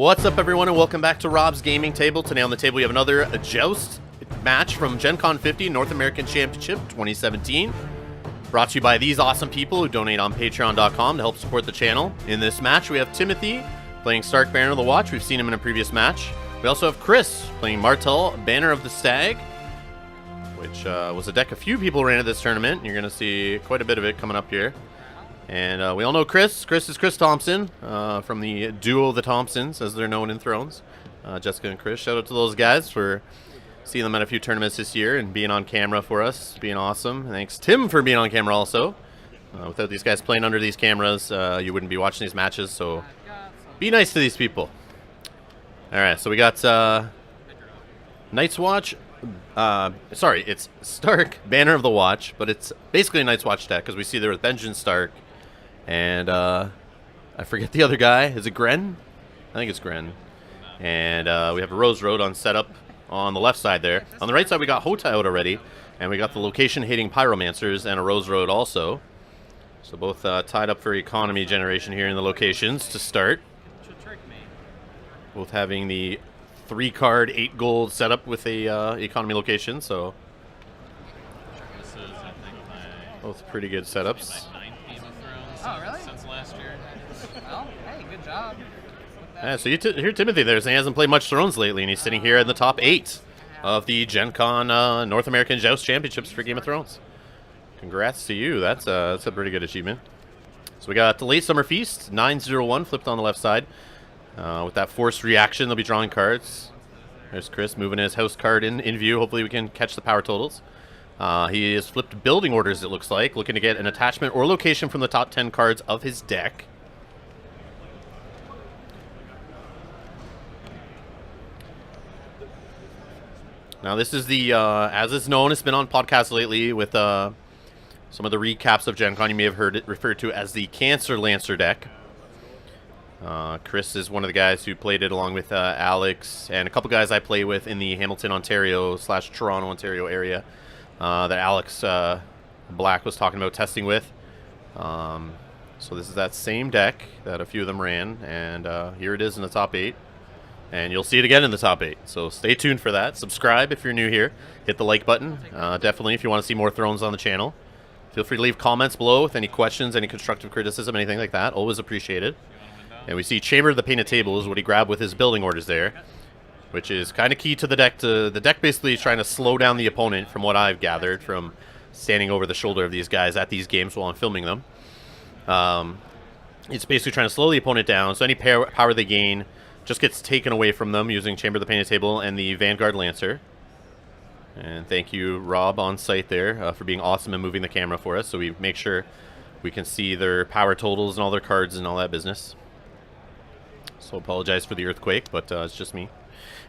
What's up, everyone, and welcome back to Rob's Gaming Table. Today on the table we have another Joust match from Gen Con 50 North American Championship 2017. Brought to you by these awesome people who donate on patreon.com to help support the channel. In this match we have Timothy playing Stark, Banner of the Watch. We've seen him in a previous match. We also have Chris playing Martell, Banner of the Stag, which was a deck a few people ran at this tournament. You're going to see quite a bit of it coming up here. And we all know Chris. Chris is Chris Thompson from the duo The Thompsons, as they're known in Thrones. Jessica and Chris, shout out to those guys for seeing them at a few tournaments this year and being on camera for us, being awesome. And thanks, Tim, for being on camera also. Without these guys playing under these cameras, you wouldn't be watching these matches, so be nice to these people. All right, so we got Night's Watch. Sorry, it's Stark, Banner of the Watch, but it's basically a Night's Watch deck because we see there with Benjamin Stark. And I forget the other guy. Is it Gren? I think it's Gren. And we have a Rose Road on setup on the left side there. On the right side, we got Hota out already. And we got the location-hating Pyromancers and a Rose Road also. So both tied up for economy generation here in the locations to start. Both having the 3-card, 8 gold setup with a economy location. So both pretty good setups. Oh, really? Since last year. Well, hey, good job. Yeah, so you hear Timothy there saying he hasn't played much Thrones lately, and he's sitting here in the top 8 of the Gen Con North American Joust Championships for Game of Thrones. Congrats to you. That's a pretty good achievement. So we got the Late Summer Feast, 901, flipped on the left side. With that forced reaction, they'll be drawing cards. There's Chris moving his house card in view. Hopefully we can catch the power totals. He has flipped building orders, it looks like, looking to get an attachment or location from the top 10 cards of his deck. Now this is the, as it's known, it's been on podcasts lately with some of the recaps of Gen Con. You may have heard it referred to as the Cancer Lancer deck. Chris is one of the guys who played it along with Alex and a couple guys I play with in the Hamilton, Ontario / Toronto, Ontario area. That Alex Black was talking about testing with. So this is that same deck that a few of them ran, and here it is in the top 8. And you'll see it again in the top 8. So stay tuned for that. Subscribe if you're new here. Hit the like button. Definitely if you want to see more Thrones on the channel. Feel free to leave comments below with any questions, any constructive criticism, anything like that. Always appreciated. And we see Chamber of the Painted Table is what he grabbed with his building orders there, which is kind of key to the deck. The deck basically is trying to slow down the opponent, from what I've gathered from standing over the shoulder of these guys at these games while I'm filming them. It's basically trying to slow the opponent down, so any power they gain just gets taken away from them using Chamber of the Painted Table and the Vanguard Lancer. And thank you, Rob, on site there, for being awesome and moving the camera for us, so we make sure we can see their power totals and all their cards and all that business. So apologize for the earthquake, but it's just me.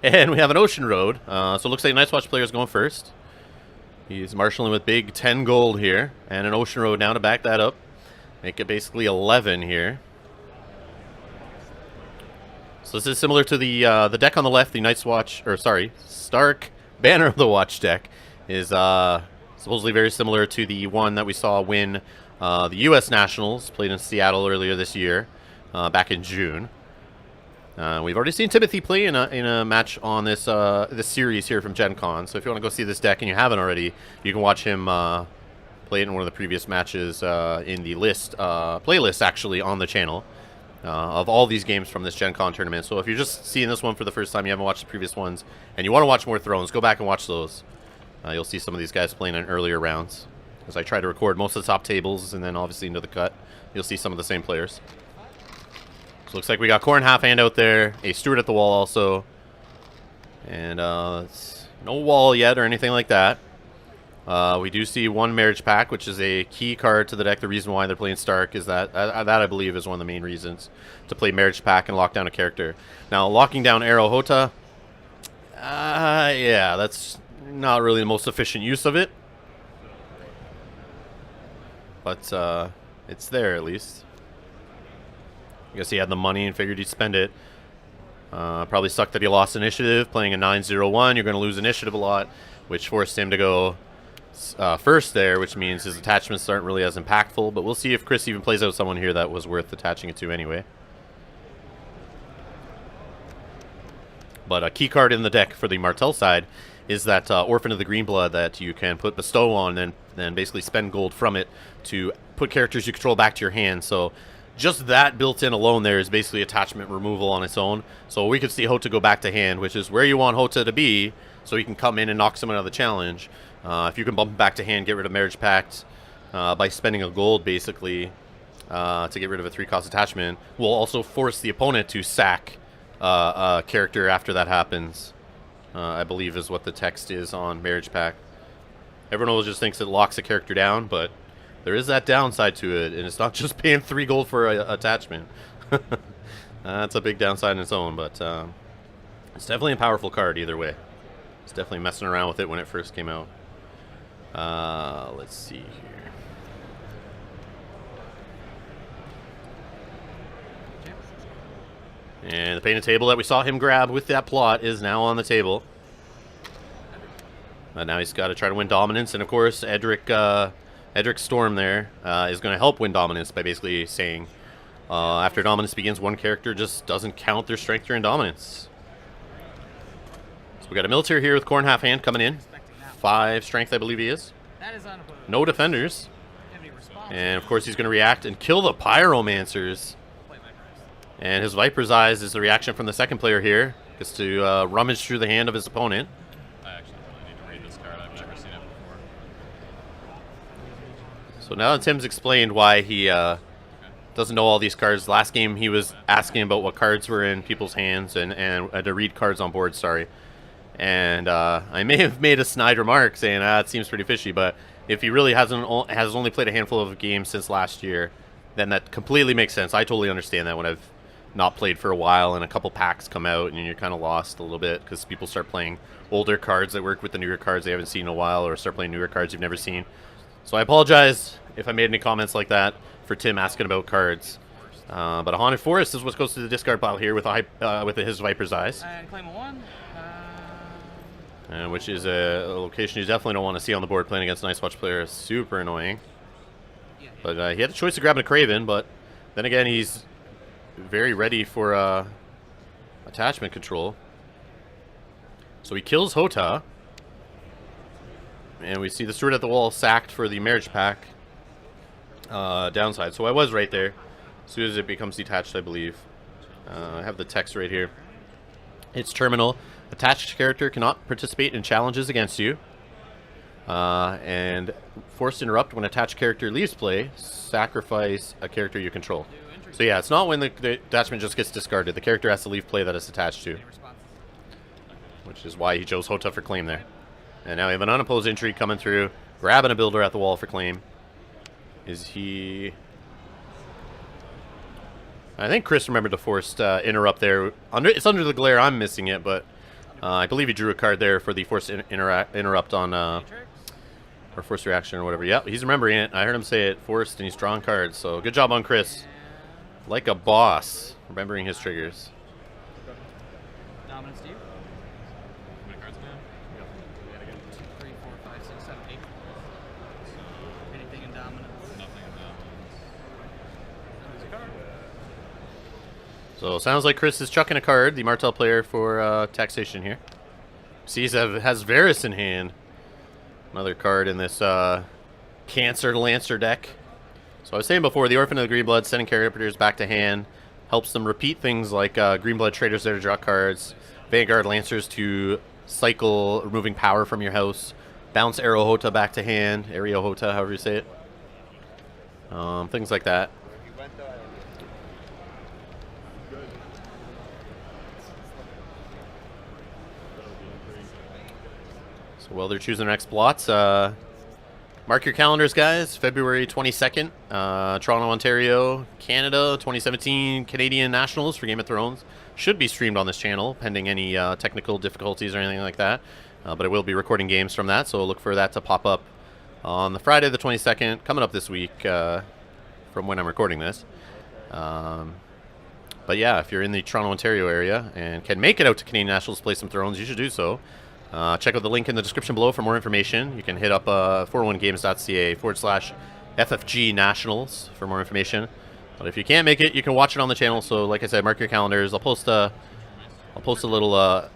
And we have an Ocean Road, so it looks like Night's Watch player is going first. He's marshalling with big 10 gold here, and an Ocean Road now to back that up. Make it basically 11 here. So this is similar to the deck on the left, the Night's Watch, or sorry, Stark Banner of the Watch deck is supposedly very similar to the one that we saw win the U.S. Nationals, played in Seattle earlier this year, back in June. We've already seen Timothy play in a match on this series here from Gen Con. So if you want to go see this deck and you haven't already, you can watch him play it in one of the previous matches in the playlist actually on the channel of all these games from this Gen Con tournament. So if you're just seeing this one for the first time, you haven't watched the previous ones, and you want to watch more Thrones, go back and watch those. You'll see some of these guys playing in earlier rounds. As I try to record most of the top tables and then obviously into the cut, you'll see some of the same players. So looks like we got Corn Half Hand out there, a Steward at the wall also, and it's no wall yet or anything like that. We do see one Marriage Pact, which is a key card to the deck. The reason why they're playing Stark is that I believe is one of the main reasons to play Marriage Pact and lock down a character. Now locking down Arrow Hota, yeah, that's not really the most efficient use of it, but it's there at least. I guess he had the money and figured he'd spend it. Probably sucked that he lost initiative. Playing a 9-0-1, you're going to lose initiative a lot, which forced him to go first there, which means his attachments aren't really as impactful. But we'll see if Chris even plays out someone here that was worth attaching it to anyway. But a key card in the deck for the Martell side is that Orphan of the Greenblood that you can put Bestow on and then basically spend gold from it to put characters you control back to your hand. So just that built in alone there is basically attachment removal on its own. So we could see Hota go back to hand, which is where you want Hota to be, so he can come in and knock someone out of the challenge. If you can bump him back to hand, get rid of Marriage Pact by spending a gold basically to get rid of a 3-cost attachment, will also force the opponent to sack a character after that happens. I believe is what the text is on Marriage Pact. Everyone always just thinks it locks a character down, but there is that downside to it, and it's not just paying 3 gold for an attachment. That's a big downside in its own, but it's definitely a powerful card either way. It's definitely messing around with it when it first came out. Let's see here. And the painted table that we saw him grab with that plot is now on the table. Now he's got to try to win dominance, and of course Edric Storm there is going to help win dominance by basically saying after dominance begins, one character just doesn't count their strength during dominance. So we got a military here with Corn half hand coming in. 5 strength, I believe he is. No defenders. And of course he's going to react and kill the Pyromancers. And his Viper's Eyes is the reaction from the second player here. Gets to rummage through the hand of his opponent. I actually really need to read this card. I've never seen it before. So now that Tim's explained why he doesn't know all these cards. Last game he was asking about what cards were in people's hands and to read cards on board, sorry. And I may have made a snide remark saying, it seems pretty fishy, but if he really has only played a handful of games since last year, then that completely makes sense. I totally understand that when I've not played for a while and a couple packs come out and you're kind of lost a little bit because people start playing older cards that work with the newer cards they haven't seen in a while, or start playing newer cards you've never seen. So I apologize if I made any comments like that for Tim asking about cards. But a Haunted Forest is what goes to the discard pile here with his Viper's Eyes. And claim a 1. Which is a location you definitely don't want to see on the board playing against an Ice Watch player. Super annoying. But he had the choice of grabbing a Craven, but then again he's very ready for attachment control. So he kills Hota. And we see the Steward at the Wall sacked for the Marriage Pact downside. So I was right there. As soon as it becomes detached, I believe. I have the text right here. It's terminal. Attached character cannot participate in challenges against you. And forced to interrupt when attached character leaves play. Sacrifice a character you control. So yeah, it's not when the attachment just gets discarded. The character has to leave play that it's attached to. Which is why he chose Hota for claim there. And now we have an unopposed entry coming through. Grabbing a builder at the wall for claim. Is he... I think Chris remembered to forced interrupt there. It's under the glare. I'm missing it, but I believe he drew a card there for the forced interrupt on... or forced reaction or whatever. Yep, he's remembering it. I heard him say it. Forced, and he's drawing cards. So good job on Chris. Like a boss, remembering his triggers. Dominance to you. How many cards do we have? 2, 3, 4, 5, 6, 7, 8. Anything in dominance? Nothing in dominance. So sounds like Chris is chucking a card, the Martell player for taxation here. Sees has Varus in hand. Another card in this Cancer Lancer deck. So I was saying before, the Orphan of the Greenblood, sending characters back to hand, helps them repeat things like Greenblood Traders there to draw cards, Vanguard Lancers to cycle removing power from your house, bounce Arrow Hota back to hand, Aereo Hota, however you say it. Things like that. So while they're choosing their next plots, mark your calendars, guys. February 22nd, Toronto, Ontario, Canada, 2017 Canadian Nationals for Game of Thrones. Should be streamed on this channel, pending any technical difficulties or anything like that. But I will be recording games from that, so look for that to pop up on the Friday the 22nd, coming up this week from when I'm recording this. But yeah, if you're in the Toronto, Ontario area and can make it out to Canadian Nationals to play some Thrones, you should do so. Check out the link in the description below for more information. You can hit up 401games.ca/FFG Nationals for more information. But if you can't make it, you can watch it on the channel. So like I said, mark your calendars. I'll post a little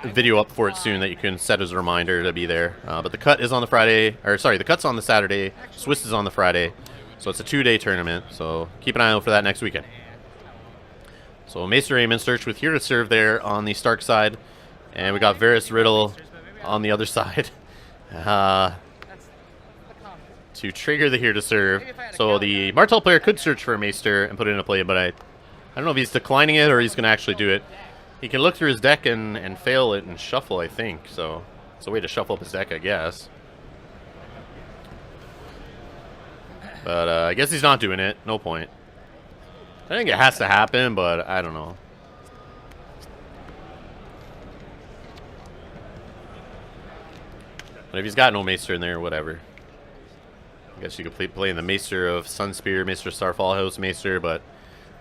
video up for it soon that you can set as a reminder to be there. But the cut is on the Friday, or sorry, the cut's on the Saturday. Swiss is on the Friday. So it's a 2-day tournament. So keep an eye out for that next weekend. So Maester Eamon search with here to serve there on the Stark side. And we got Varus Riddle on the other side. To trigger the here to serve. So the Martell player could search for a Maester and put it into play, but I don't know if he's declining it or he's going to actually do it. He can look through his deck and fail it and shuffle, I think. So it's a way to shuffle up his deck, I guess. But I guess he's not doing it. No point. I think it has to happen, but I don't know. But if he's got no Maester in there, whatever. I guess you could play in the Maester of Sunspear, Maester of Starfall House, Maester, but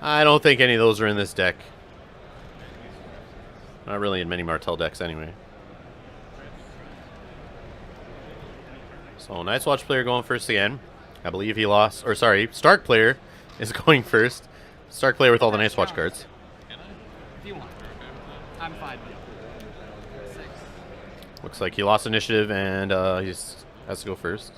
I don't think any of those are in this deck. Not really in many Martell decks anyway. So Night's Watch player going first again. I believe he lost, or sorry, Stark player is going first. Stark player with all the Night's Watch cards. If you want. I'm fine. 6. Looks like he lost initiative and he has to go first.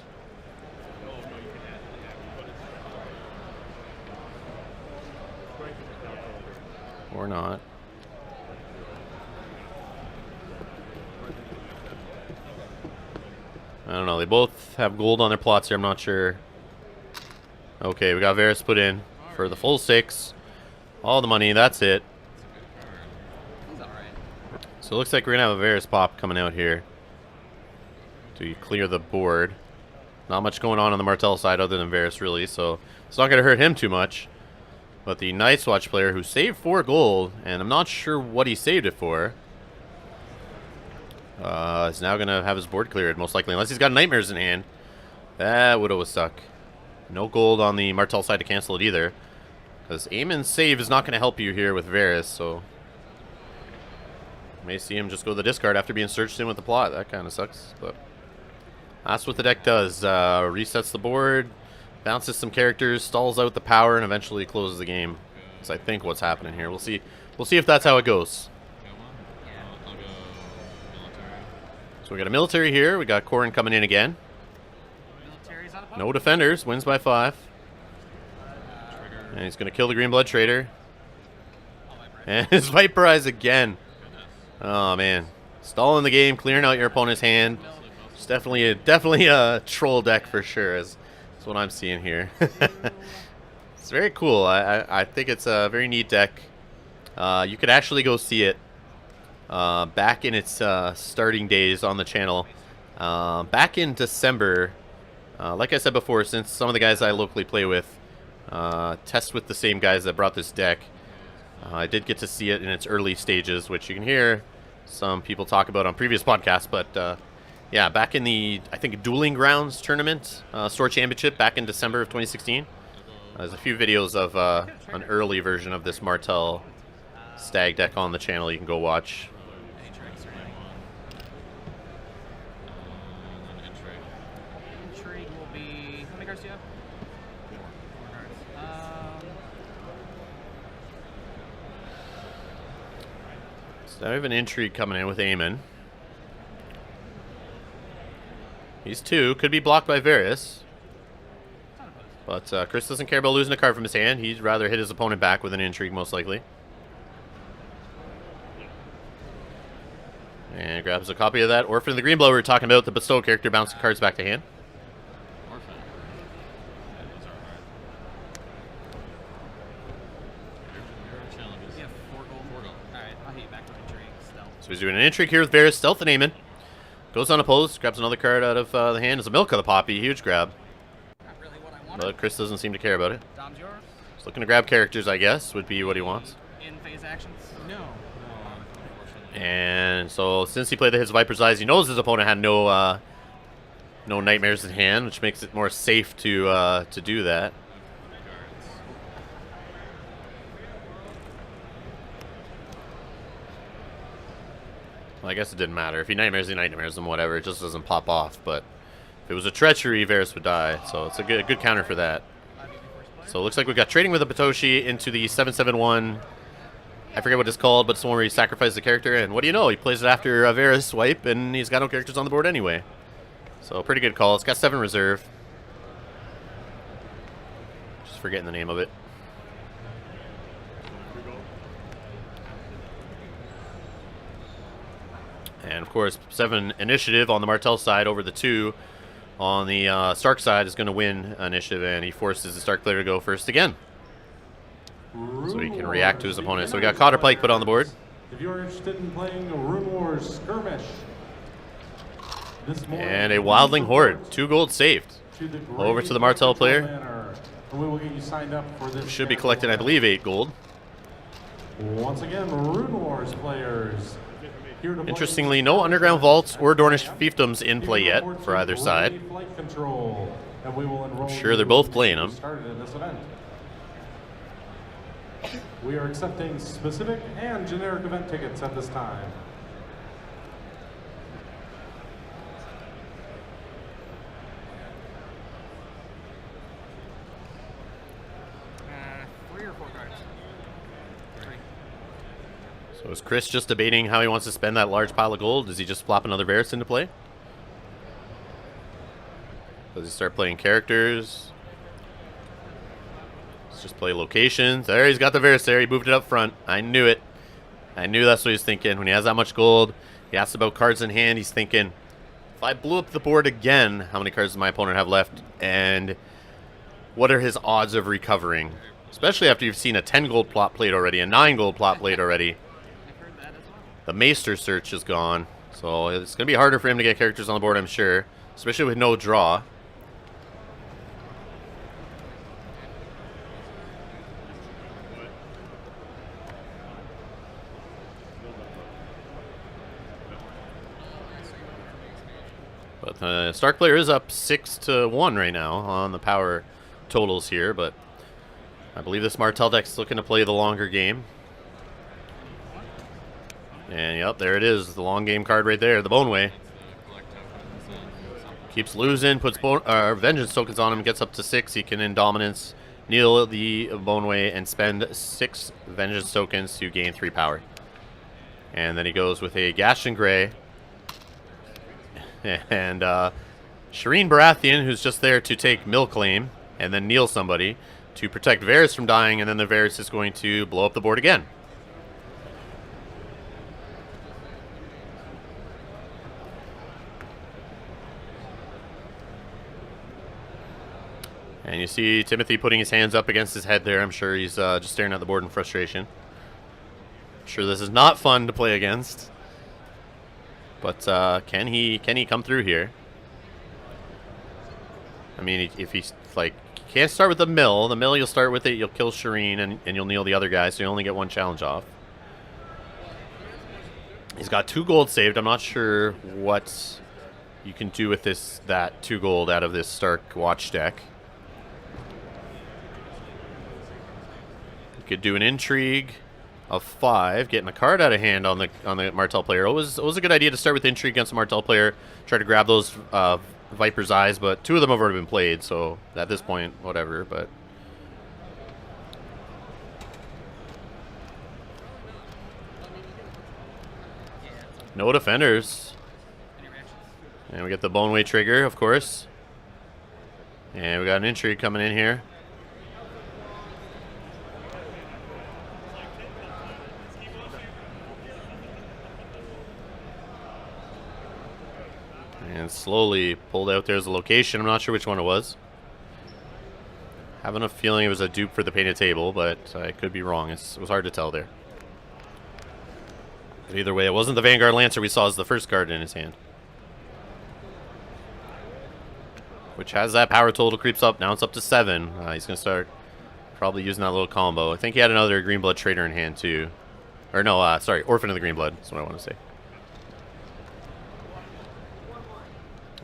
Or not. I don't know. They both have gold on their plots here. I'm not sure. Okay, we got Varus put in for the full 6. All the money. That's it. He's alright. So it looks like we're going to have a Varus pop coming out here to clear the board. Not much going on the Martell side other than Varus, really. So it's not going to hurt him too much. But the Night's Watch player who saved 4 gold, and I'm not sure what he saved it for, is now going to have his board cleared, most likely, unless he's got Nightmares in hand. That would have stuck. No gold on the Martell side to cancel it either, because Eamon's save is not going to help you here with Varus, so you may see him just go to the discard after being searched in with the plot. That kind of sucks, but that's what the deck does. Resets the board, bounces some characters, stalls out the power, and eventually closes the game. That's, I think, what's happening here. We'll see. We'll see if that's how it goes. I'll go military. So we got a military here. We got Corrin coming in again. Military's on the No defenders. Wins by 5. And he's going to kill the Green Blood Trader. And his Viperize again. Oh, man. Stalling the game, clearing out your opponent's hand. It's definitely a troll deck for sure. That's what I'm seeing here. It's very cool. I think it's a very neat deck. You could actually go see it back in its starting days on the channel. Back in December, like I said before, since some of the guys I locally play with test with the same guys that brought this deck, I did get to see it in its early stages, which you can hear some people talk about on previous podcasts. But yeah, back in the, I think, Dueling Grounds tournament, Store Championship back in December of 2016. There's a few videos of an early version of this Martell Stag deck on the channel you can go watch. Intrigue will be. How many cards do you have? 4 cards. So I have an Intrigue coming in with Eamon. He's 2. Could be blocked by Varus. But Chris doesn't care about losing a card from his hand. He'd rather hit his opponent back with an Intrigue, most likely. And grabs a copy of that Orphan of the Greenblow we were talking about, the Bestow character bouncing cards back to hand. Orphan. Yeah, those are hard. Your challenges. You have 4 gold. 4 gold. Alright, I'll hit you back with Intrigue. Stealth. So he's doing an Intrigue here with Varus, Stealth and Eamon. Goes unopposed, grabs another card out of the hand. It's a Milk of the Poppy, huge grab. Not really what I wanted. But Chris doesn't seem to care about it. Dom's yours. He's looking to grab characters, I guess, would be what he wants. In phase actions. No, unfortunately. And so since he played his Viper's Eyes, he knows his opponent had no Nightmares in hand, which makes it more safe to do that. Well, I guess it didn't matter. If he Nightmares, he Nightmares him, whatever. It just doesn't pop off. But if it was a Treachery, Varus would die. So it's a good counter for that. So it looks like we got trading with a Patoshi into the 7/7/1 I forget what it's called, but it's the one where you sacrifice the character, and what do you know? He plays it after a Varus swipe, and he's got no characters on the board anyway. So, pretty good call. It's got 7 reserve. Just forgetting the name of it. And, of course, 7 initiative on the Martell side over the 2 on the Stark side is going to win initiative, and he forces the Stark player to go first again. So he can react to his opponent. So we got Cotter Pike put on the board. If you're interested in playing a Rune Wars skirmish, and a Wildling Horde. 2 gold saved. Over to the Martell player. We will get you signed up for this. Should be collecting, I believe, 8 gold. Once again, Rune Wars players. Interestingly, no Underground Vaults or Dornish Fiefdoms in play yet for either side. I'm sure they're both playing them. We are accepting specific and generic event tickets at this time. Three or 4 cards? 3. So is Chris just debating how he wants to spend that large pile of gold? Does he just flop another Varus into play? Does he start playing characters? Let's just play locations. There, he's got the Varus there. He moved it up front. I knew it. I knew that's what he's thinking. When he has that much gold, he asks about cards in hand. He's thinking, if I blew up the board again, how many cards does my opponent have left? And what are his odds of recovering? Especially after you've seen a 10 gold plot played already, a 9 gold plot played already. The Maester search is gone. So it's going to be harder for him to get characters on the board, I'm sure. Especially with no draw. But the Stark player is up 6-1 right now on the power totals here, but I believe this Martell deck's looking to play the longer game. And yep, there it is, the long game card right there, the Boneway. Keeps losing, puts Vengeance tokens on him, gets up to 6. He can in Dominance kneel the Boneway and spend 6 Vengeance tokens to gain 3 power. And then he goes with a Gaston Grey. And Shireen Baratheon, who's just there to take mill claim and then kneel somebody to protect Varus from dying, and then the Varus is going to blow up the board again. And you see Timothy putting his hands up against his head there. I'm sure he's just staring at the board in frustration. I'm sure this is not fun to play against. But can he come through here? I mean, if he's like, you can't start with the mill. The mill, you'll start with it, you'll kill Shireen, and you'll kneel the other guy, so you only get 1 challenge off. He's got 2 gold saved. I'm not sure what you can do with that 2 gold out of this Stark Watch deck. You could do an Intrigue of 5, getting a card out of hand on the Martell player. It was a good idea to start with Intrigue against the Martell player, try to grab those Viper's Eyes, but 2 of them have already been played, so at this point, whatever. But no defenders, and we get the Boneway trigger, of course, and we got an Intrigue coming in here. And slowly pulled out there's a location. I'm not sure which one it was. Having a feeling it was a dupe for the painted table, but I could be wrong. It was hard to tell there. But either way, it wasn't the Vanguard Lancer we saw as the first card in his hand. Which has that power total creeps up. Now it's up to 7. He's going to start probably using that little combo. I think he had another Greenblood Trader in hand too. Or no, sorry, Orphan of the Greenblood. That's what I want to say.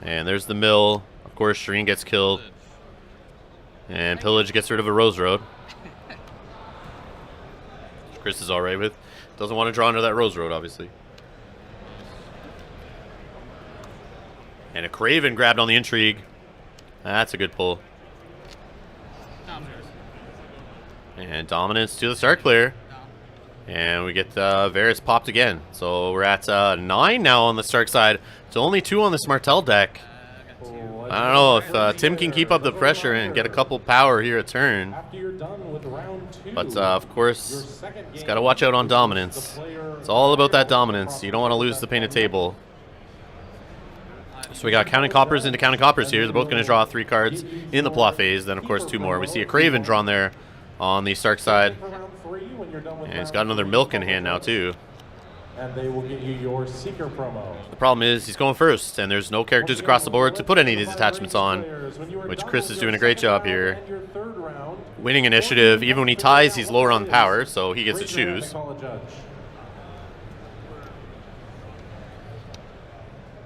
And there's the mill. Of course, Shireen gets killed. And Pillage gets rid of a Rose Road. Which Chris is alright with. Doesn't want to draw into that Rose Road, obviously. And a Craven grabbed on the Intrigue. That's a good pull. And Dominance to the Stark player. And we get Varus popped again. So we're at 9 now on the Stark side. It's only 2 on this Martell deck. I don't know if Tim can keep up the pressure and get a couple power here at turn. But of course, he's got to watch out on dominance. It's all about that dominance. You don't want to lose the painted table. So we got counting coppers into counting coppers here. They're both going to draw 3 cards in the plot phase. Then, of course, 2 more. We see a Craven drawn there on the Stark side. And he's got another Milk in hand now, too. And they will get you your Seeker promo. The problem is he's going first, and there's no characters across the board to put any of these attachments on, which Chris is doing a great job here. Winning initiative. Even when he ties, he's lower on power, so he gets to choose.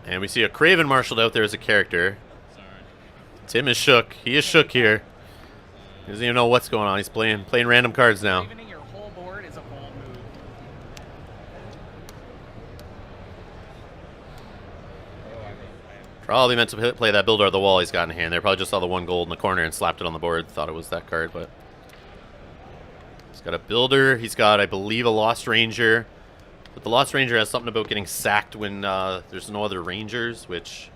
And we see a Craven marshaled out there as a character. Tim is shook. He is shook here. He doesn't even know what's going on. He's playing random cards now. Ravening your whole board is a bold move. Probably meant to play that Builder of the Wall he's got in hand. They probably just saw the 1 gold in the corner and slapped it on the board. Thought it was that card, but he's got a Builder. He's got, I believe, a Lost Ranger. But the Lost Ranger has something about getting sacked when there's no other Rangers, which...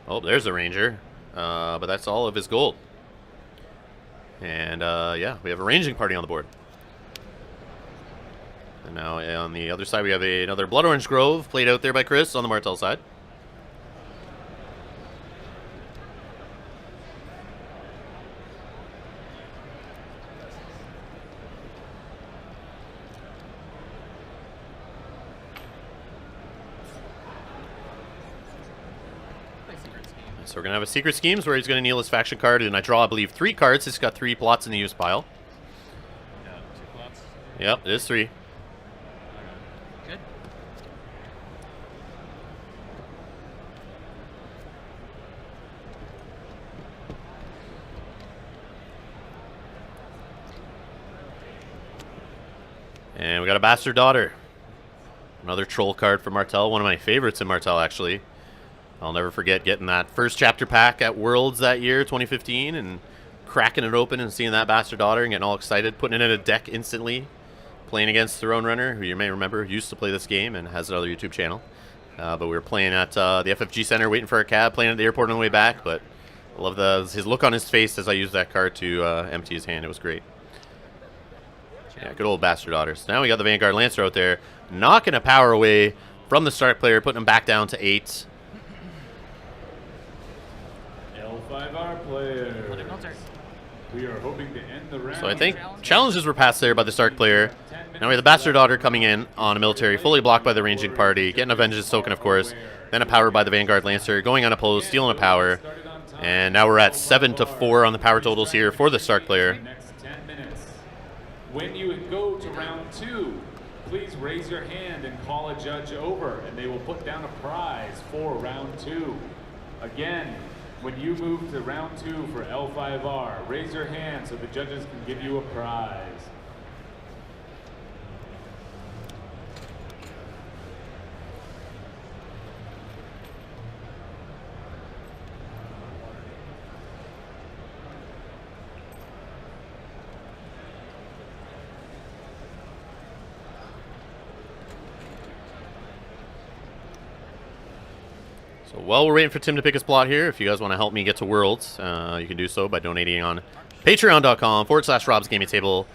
Oh, there's a Ranger. But that's all of his gold. And, yeah, we have a ranging party on the board. And now on the other side, we have another Blood Orange Grove played out there by Chris on the Martell side. So we're going to have a Secret Schemes where he's going to kneel his faction card, and I draw, I believe, 3 cards. He's got 3 plots in the use pile. Yeah, 2 plots. Yep, it is 3. Good. And we got a Bastard Daughter. Another troll card for Martell. One of my favorites in Martell, actually. I'll never forget getting that first chapter pack at Worlds that year, 2015, and cracking it open and seeing that Bastard Daughter and getting all excited, putting it in a deck instantly, playing against Throne Runner, who you may remember used to play this game and has another YouTube channel. But we were playing at the FFG Center, waiting for our cab, playing at the airport on the way back. But I love his look on his face as I used that card to empty his hand. It was great. Yeah, good old Bastard Daughters. Now we got the Vanguard Lancer out there, knocking a power away from the Stark player, putting him back down to 8. L5R player. We are hoping to end the round. So I think challenges were passed there by the Stark player. Now we have the Bastard Daughter coming in on a military, fully blocked by the ranging party, getting a Vengeance token, of course, then a power by the Vanguard Lancer, going unopposed, stealing a power, and now we're at 7-4 on the power totals here for the Stark player. Next 10 minutes. When you go to round 2, please raise your hand and call a judge over, and they will put down a prize for round 2. Again, when you move to round 2 for L5R, raise your hand so the judges can give you a prize. So while we're waiting for Tim to pick his plot here, if you guys want to help me get to Worlds, you can do so by donating on patreon.com/Rob's Gaming Table.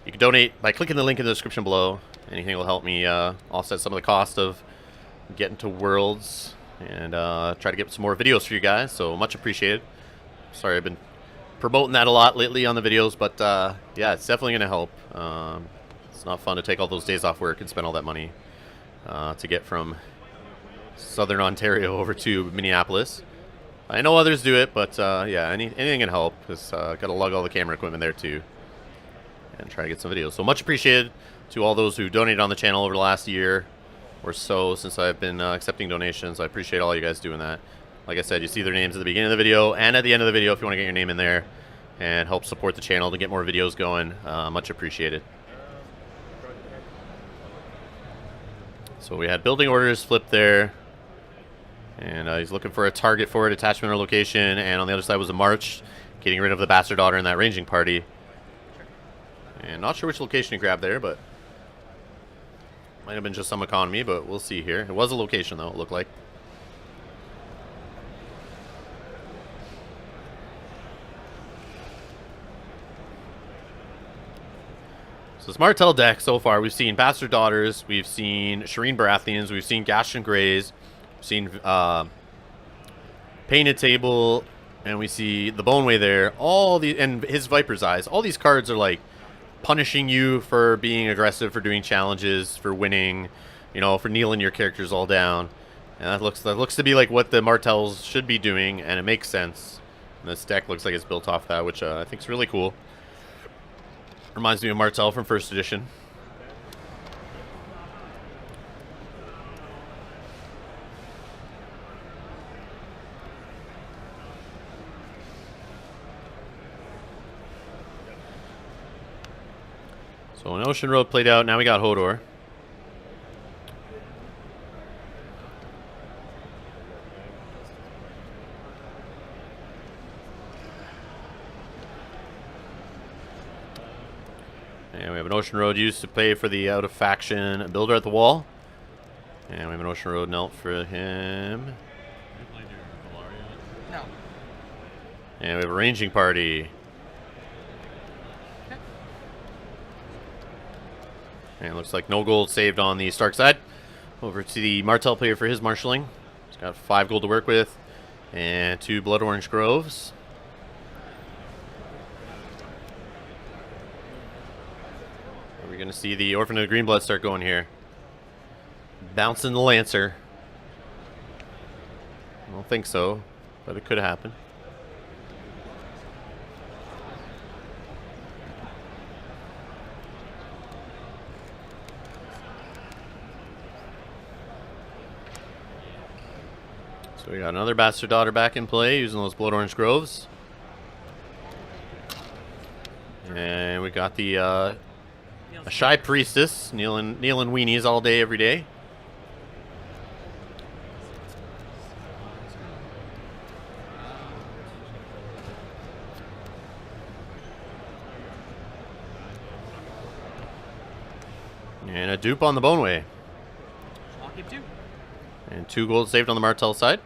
You can donate by clicking the link in the description below. Anything will help me offset some of the cost of getting to Worlds and try to get some more videos for you guys, so much appreciated. Sorry, I've been promoting that a lot lately on the videos, but yeah, it's definitely going to help. It's not fun to take all those days off work and spend all that money to get from Southern Ontario over to Minneapolis. I know others do it, but yeah, anything can help. Because got to lug all the camera equipment there too, and try to get some videos. So much appreciated to all those who donated on the channel over the last year or so since I've been accepting donations. I appreciate all you guys doing that. Like I said, you see their names at the beginning of the video and at the end of the video if you want to get your name in there and help support the channel to get more videos going. Much appreciated. So we had building orders flipped there. And he's looking for a target for it, attachment or location. And on the other side was a march, getting rid of the Bastard Daughter in that ranging party. And not sure which location he grabbed there, but might have been just some economy, but we'll see here. It was a location, though, it looked like. So this Martell deck so far, we've seen Bastard Daughters, we've seen Shireen Baratheons, we've seen Gaston Greys, we've seen Painted Table, and we see the Boneway there. And his Viper's Eyes. All these cards are like punishing you for being aggressive, for doing challenges, for winning, you know, for kneeling your characters all down. And that looks to be like what the Martells should be doing, and it makes sense. And this deck looks like it's built off that, which I think is really cool. Reminds me of Martell from first edition. So an Ocean Road played out. Now we got Hodor. And we have an Ocean Road used to pay for the out-of-faction builder at the wall. And we have an Ocean Road Nelt for him. Have you played your Valaria? No. And we have a ranging party. Okay. And it looks like no gold saved on the Stark side. Over to the Martell player for his marshalling. He's got 5 gold to work with. And 2 Blood Orange Groves. Are we going to see the Orphan of the Greenblood start going here? Bouncing the Lancer. I don't think so, but it could happen. So we got another Bastard Daughter back in play using those Blood Orange Groves. And we got the a Shy Priestess kneeling weenies all day, every day. And a dupe on the Boneway. I'll keep 2. And 2 gold saved on the Martell side.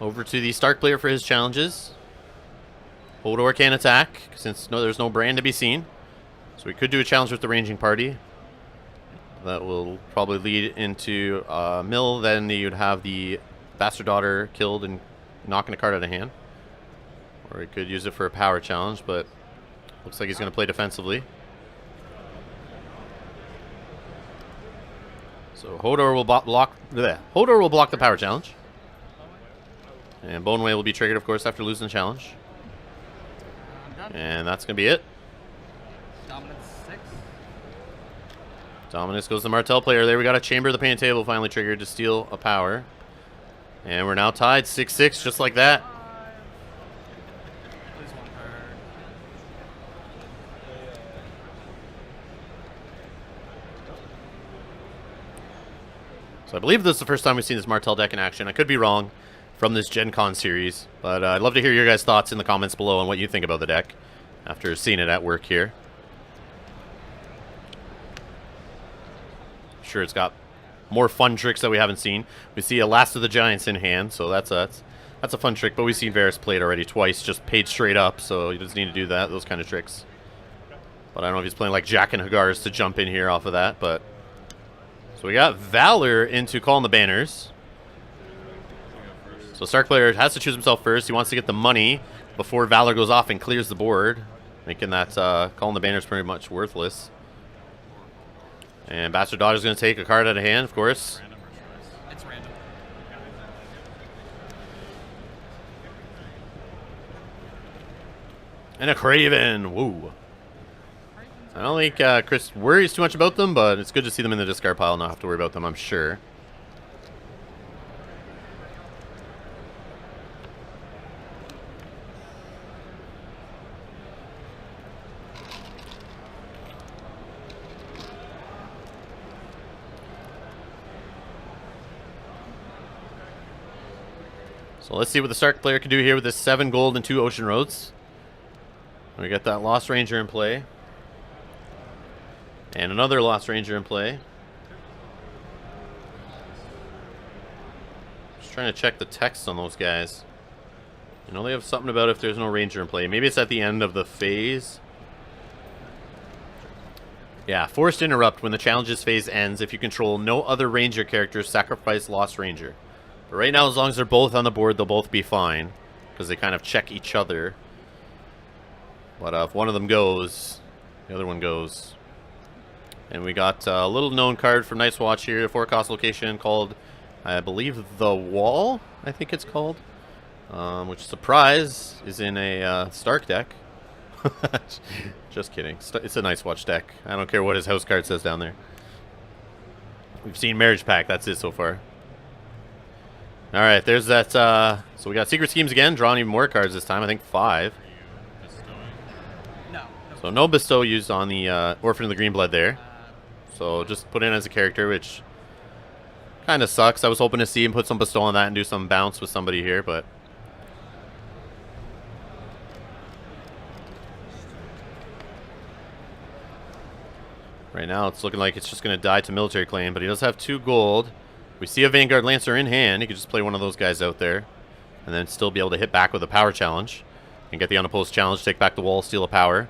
Over to the Stark player for his challenges. Hodor can't attack, since there's no brand to be seen. So we could do a challenge with the ranging party. That will probably lead into mill. Then you'd have the Bastard Daughter killed and knocking a card out of hand. Or he could use it for a power challenge, but looks like he's going to play defensively. So Hodor will block the power challenge. And Boneway will be triggered, of course, after losing the challenge. I'm done. And that's going to be it. Dominance 6. Dominus goes to the Martell player. There we got a Chamber of the Painted Table finally triggered to steal a power. And we're now tied 6-6, just like that. 5. Lose 1 card. So I believe this is the first time we've seen this Martell deck in action. I could be wrong from this Gen Con series, but I'd love to hear your guys' thoughts in the comments below on what you think about the deck after seeing it at work here. Sure, it's got more fun tricks that we haven't seen. We see a Last of the Giants in hand, so that's a fun trick, but we've seen Varys played already twice, just paid straight up, so he doesn't need to do those kind of tricks. But I don't know if he's playing like Jack and Hagar's to jump in here off of that, but... So we got Valor into calling the banners. So Stark player has to choose himself first. He wants to get the money before Valor goes off and clears the board, making that calling the banners pretty much worthless. And Bastard Daughter's going to take a card out of hand, of course. Random or choice? It's random. And a Craven. Woo. I don't think Chris worries too much about them, but it's good to see them in the discard pile and not have to worry about them, I'm sure. So let's see what the Stark player can do here with this 7 gold and 2 Ocean Roads. We got that Lost Ranger in play. And another Lost Ranger in play. Just trying to check the text on those guys. You know, they have something about if there's no Ranger in play. Maybe it's at the end of the phase. Yeah, forced interrupt when the challenges phase ends. If you control no other Ranger characters, sacrifice Lost Ranger. But right now, as long as they're both on the board, they'll both be fine. Because they kind of check each other. But if one of them goes, the other one goes. And we got a little known card from Night's Watch here. A 4-cost location called, I believe, The Wall, I think it's called. Which, surprise, is in a Stark deck. Just kidding. It's a Night's Watch deck. I don't care what his house card says down there. We've seen Marriage Pact. That's it so far. Alright, there's that. So we got Secret Schemes again. Drawing even more cards this time. I think 5. No. So no bestow used on the Orphan of the Green Blood there. So just put in as a character, which kind of sucks. I was hoping to see him put some bestow on that and do some bounce with somebody here, but right now it's looking like it's just going to die to military claim, but he does have 2 gold. We see a Vanguard Lancer in hand. He could just play one of those guys out there and then still be able to hit back with a power challenge and get the unopposed challenge, take back the wall, steal a power.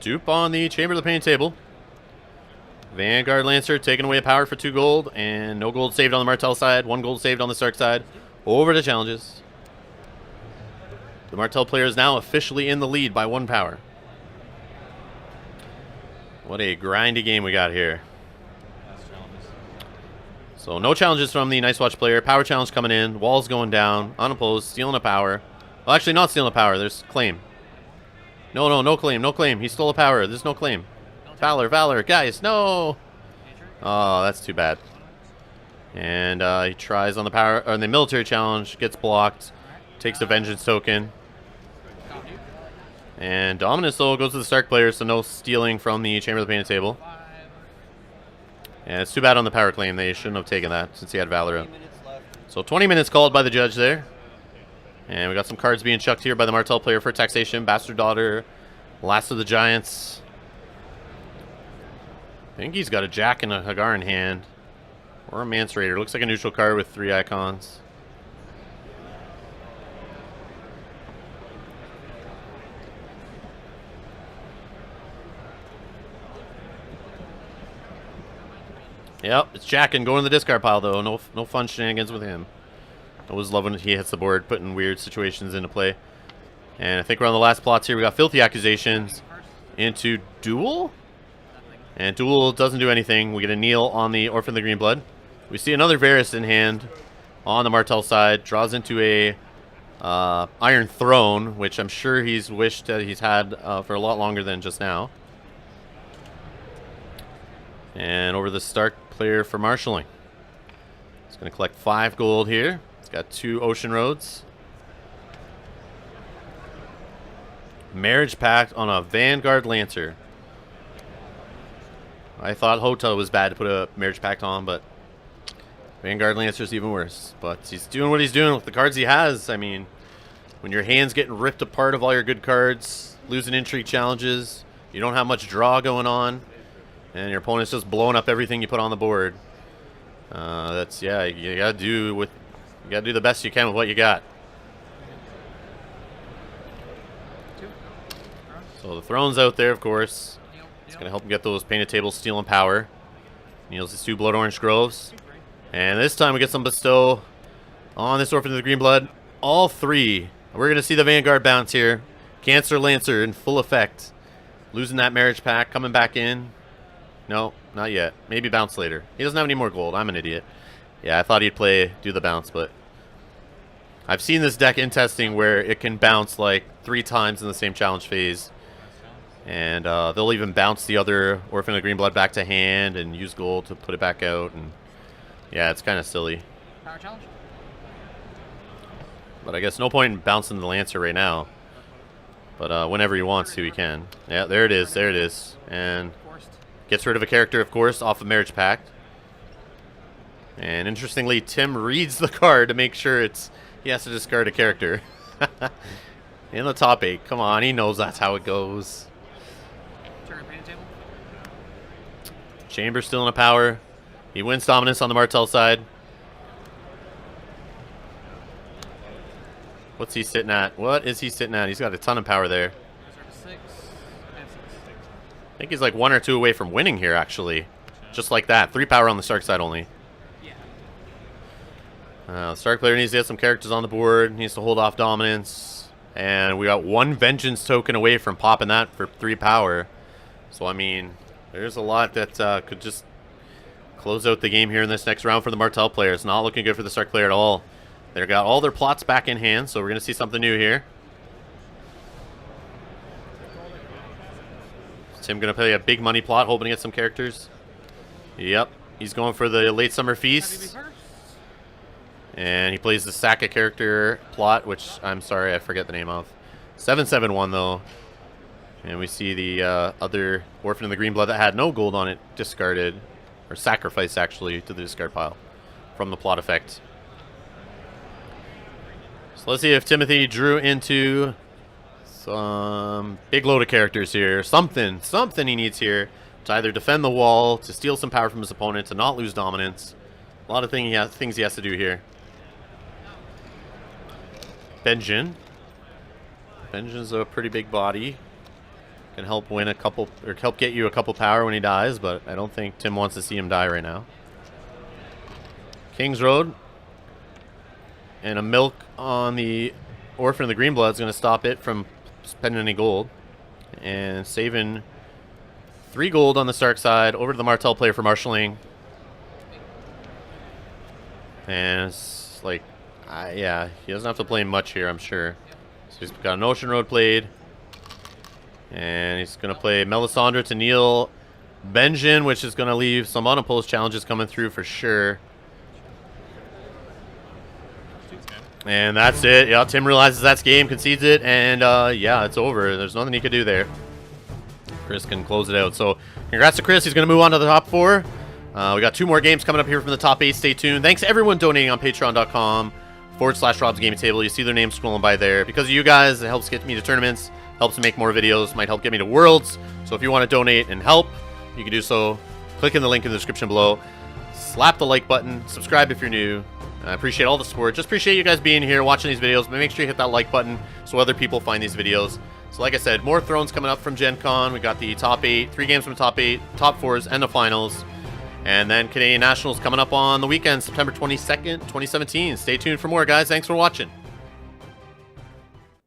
Dupe on the Chamber of the Painted Table. Vanguard Lancer taking away a power for 2 gold, and no gold saved on the Martell side, 1 gold saved on the Stark side. Over to challenges. The Martell player is now officially in the lead by 1 power. What a grindy game we got here. So no challenges from the Night's Watch player. Power challenge coming in. Walls going down. Unopposed. Stealing a power. Well, actually not stealing a power. There's claim. No claim, no claim. He stole a power. There's no claim. Valor, guys, no! Oh, that's too bad. And he tries on the power, or the military challenge, gets blocked, takes a vengeance token. And Dominus though goes to the Stark player, so no stealing from the Chamber of the Painted Table. And it's too bad on the power claim. They shouldn't have taken that since he had Valor out. So 20 minutes called by the judge there. And we got some cards being chucked here by the Martell player for taxation. Bastard Daughter, Last of the Giants. I think he's got a Jack and a Hagar in hand. Or a Mance Raider. Looks like a neutral card with 3 icons. Yep, it's jacking, going to the discard pile though. No fun shenanigans with him. I always love when he hits the board, putting weird situations into play. And I think we're on the last plots here. We got Filthy Accusations into Duel. And Duel doesn't do anything. We get a kneel on the Orphan of the Green Blood. We see another Varus in hand on the Martell side. Draws into a Iron Throne, which I'm sure he's wished that he's had for a lot longer than just now. And over the Stark player for marshalling. He's going to collect 5 gold here. He's got 2 Ocean Roads. Marriage Pact on a Vanguard Lancer. I thought Hota was bad to put a Marriage Pact on, but Vanguard Lancer's even worse. But he's doing what he's doing with the cards he has. I mean, when your hand's getting ripped apart of all your good cards, losing intrigue challenges, you don't have much draw going on, and your opponent's just blowing up everything you put on the board. That's, yeah, you gotta do the best you can with what you got. So the Throne's out there, of course. It's gonna help him get those Painted Tables, stealing power. Kneels his 2 Blood Orange Groves. And this time we get some bestow on this Orphan of the Green Blood. All 3. We're gonna see the Vanguard bounce here. Cancer Lancer in full effect. Losing that Marriage Pact, coming back in. No, not yet. Maybe bounce later. He doesn't have any more gold. I'm an idiot. Yeah, I thought he'd do the bounce, but I've seen this deck in testing where it can bounce like 3 times in the same challenge phase. And they'll even bounce the other Orphan of the Green Blood back to hand and use gold to put it back out. And Yeah, it's kind of silly. Power challenge. But I guess no point in bouncing the Lancer right now. But whenever he wants to, he can. Yeah, there it is. There it is. And Forced. gets rid of a character, of course, off of Marriage Pact. And interestingly, Tim reads the card to make sure he has to discard a character. In the top 8. Come on, he knows that's how it goes. Turn painted table. Chamber's still in a power. He wins dominance on the Martell side. What's he sitting at? What is he sitting at? He's got a ton of power there. Reserve 6 and 6. I think he's like 1 or 2 away from winning here, actually. Just like that. 3 power on the Stark side only. Yeah. The Stark player needs to get some characters on the board. Needs to hold off dominance. And we got 1 Vengeance token away from popping that for 3 power. So, I mean, there's a lot that could just close out the game here in this next round for the Martell player. It's not looking good for the Stark player at all. They've got all their plots back in hand, so we're going to see something new here. Is Tim going to play a big money plot, hoping to get some characters? Yep. He's going for the late summer feast. And he plays the Saka character plot, which I'm sorry, I forget the name of. 771, though. And we see the other Orphan in the Green Blood that had no gold on it discarded. Or sacrificed, actually, to the discard pile from the plot effect. So let's see if Timothy drew into some big load of characters here. Something he needs here to either defend the wall, to steal some power from his opponent, to not lose dominance. A lot of things he has to do here. Benjin. Benjin's a pretty big body. Can help win a couple, or help get you a couple power when he dies, but I don't think Tim wants to see him die right now. King's Road. And a milk on the Orphan of the Green Blood is going to stop it from spending any gold. And saving 3 gold on the Stark side over to the Martell player for marshalling. And it's like, yeah, he doesn't have to play much here, I'm sure. So he's got an Ocean Road played. And he's going to play Melisandre to kneel Benjin, which is going to leave some unopposed challenges coming through for sure. And that's it. Yeah, Tim realizes that's game, concedes it, and yeah, it's over. There's nothing he could do there. Chris can close it out. So congrats to Chris. He's going to move on to the top 4. We got 2 more games coming up here from the top 8. Stay tuned. Thanks to everyone donating on patreon.com/Rob's Gaming Table. You see their names scrolling by there. Because of you guys, it helps get me to tournaments, helps me make more videos, might help get me to Worlds. So if you want to donate and help, you can do so. Click in the link in the description below. Slap the like button. Subscribe if you're new. I appreciate all the support. Just appreciate you guys being here, watching these videos. But make sure you hit that like button so other people find these videos. So like I said, more Thrones coming up from Gen Con. We got the top 8, 3 games from the top 8, top 4s, and the finals. And then Canadian Nationals coming up on the weekend, September 22nd, 2017. Stay tuned for more, guys. Thanks for watching.